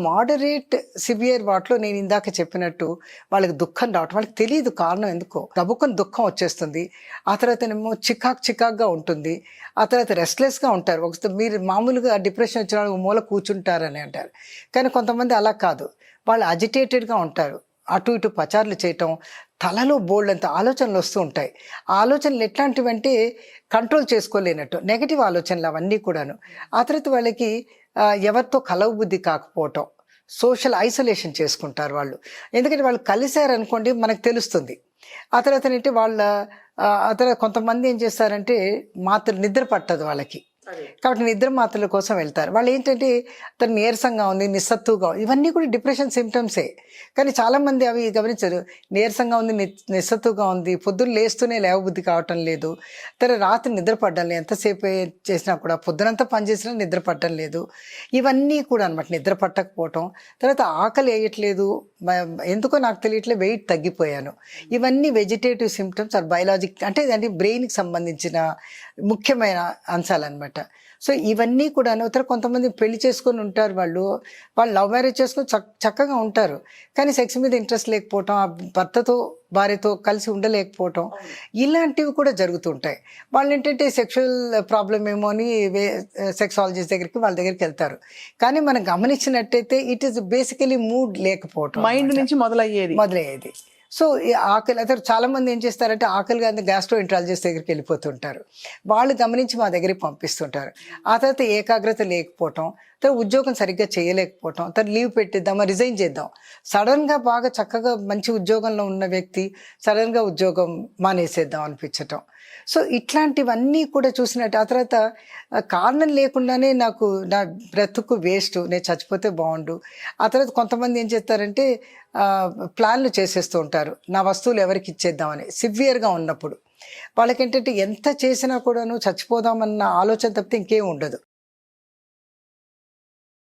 Moderate severe వాటిలో నేను ఇందాక చెప్పినట్టు వాళ్ళకి దుఃఖం రావటం, వాళ్ళకి తెలియదు కారణం ఎందుకో, గబుక్కుని దుఃఖం వచ్చేస్తుంది. ఆ తర్వాతనేమో చికాక్గా ఉంటుంది. ఆ తర్వాత రెస్ట్లెస్గా ఉంటారు. మీరు మామూలుగా డిప్రెషన్ వచ్చిన వాళ్ళు మూల కూర్చుంటారని అంటారు, కానీ కొంతమంది అలా కాదు, వాళ్ళు అజిటేటెడ్గా ఉంటారు. అటు ఇటు పచారులు చేయటం, తలలో బోల్డంత ఆలోచనలు వస్తూ ఉంటాయి. ఆ ఆలోచనలు ఎట్లాంటివంటే కంట్రోల్ చేసుకోలేనట్టు నెగటివ్ ఆలోచనలు అవన్నీ కూడాను. ఆ తర్వాత వాళ్ళకి ఎవరితో కలవబుద్ధి కాకపోవటం, సోషల్ ఐసోలేషన్ చేసుకుంటారు వాళ్ళు. ఎందుకంటే వాళ్ళు కలిశారనుకోండి మనకు తెలుస్తుంది. ఆ తర్వాత ఏంటంటే ఆ తర్వాత కొంతమంది ఏం చేస్తారంటే నిద్ర పట్టదు వాళ్ళకి, కాబట్టి నిద్ర మాత్రల కోసం వెళ్తారు. వాళ్ళు ఏంటంటే తను నీరసంగా ఉంది, నిస్సత్తుగా ఉంది, ఇవన్నీ కూడా డిప్రెషన్ సిమ్టమ్సే. కానీ చాలామంది అవి గమనించరు. నీరసంగా ఉంది, నిస్సత్తుగా ఉంది, పొద్దున్న లేస్తూనే లేవబుద్ధి కావటం లేదు, రాత్రి నిద్ర పడడం లేదు, ఎంతసేపు చేసినా కూడా పొద్దునంతా పనిచేసినా నిద్ర పడటం లేదు, ఇవన్నీ కూడా అనమాట. నిద్ర పట్టకపోవటం, తర్వాత ఆకలి వేయట్లేదు, ఎందుకో నాకు తెలియట్లేదు, వెయిట్ తగ్గిపోయాను, ఇవన్నీ వెజిటేటివ్ సిమ్టమ్స్ ఆర్ బయలాజిక్, అంటే దాన్ని బ్రెయిన్కి సంబంధించిన ముఖ్యమైన అంశాలు అనమాట. సో ఇవన్నీ కూడా కొంతమంది పెళ్లి చేసుకొని ఉంటారు, వాళ్ళు లవ్ మ్యారేజ్ చేసుకొని చక్కగా ఉంటారు, కానీ సెక్స్ మీద ఇంట్రెస్ట్ లేకపోవటం, ఆ భర్తతో భార్యతో కలిసి ఉండలేకపోవటం, ఇలాంటివి కూడా జరుగుతుంటాయి. వాళ్ళు ఏంటంటే సెక్షువల్ ప్రాబ్లం ఏమో అని సెక్సాలజిస్ట్ దగ్గరికి వాళ్ళ దగ్గరికి వెళ్తారు, కానీ మనం గమనించినట్టయితే ఇట్ ఈస్ బేసికలీ మూడ్ లేకపోవటం, మైండ్ నుంచి మొదలయ్యేది. సో ఈ ఆకలి అతను చాలామంది ఏం చేస్తారంటే ఆకలిగా గ్యాస్ట్రోఎంట్రాలజిస్ట్ దగ్గరికి వెళ్ళిపోతుంటారు, వాళ్ళు గమనించి మా దగ్గరికి పంపిస్తుంటారు. ఆ తర్వాత ఏకాగ్రత లేకపోవటం, తర్వాత ఉద్యోగం సరిగ్గా చేయలేకపోవటం, తర్వాత లీవ్ పెట్టిద్దామా, రిజైన్ చేద్దాం, సడన్గా బాగా చక్కగా మంచి ఉద్యోగంలో ఉన్న వ్యక్తి సడన్గా ఉద్యోగం మానేసేద్దాం అనిపించటం. సో ఇట్లాంటివన్నీ కూడా చూసినట్టు ఆ తర్వాత కారణం లేకుండానే నాకు నా బ్రతుకు వేస్ట్, నేను చచ్చిపోతే బాగుండు. ఆ తర్వాత కొంతమంది ఏం చేస్తారంటే ప్లాన్లు చేసేస్తూ ఉంటారు, నా వస్తువులు ఎవరికి ఇచ్చేద్దామని. సివియర్గా ఉన్నప్పుడు వాళ్ళకేంటంటే ఎంత చేసినా కూడాను చచ్చిపోదామన్న ఆలోచన తప్పితే ఇంకేం ఉండదు.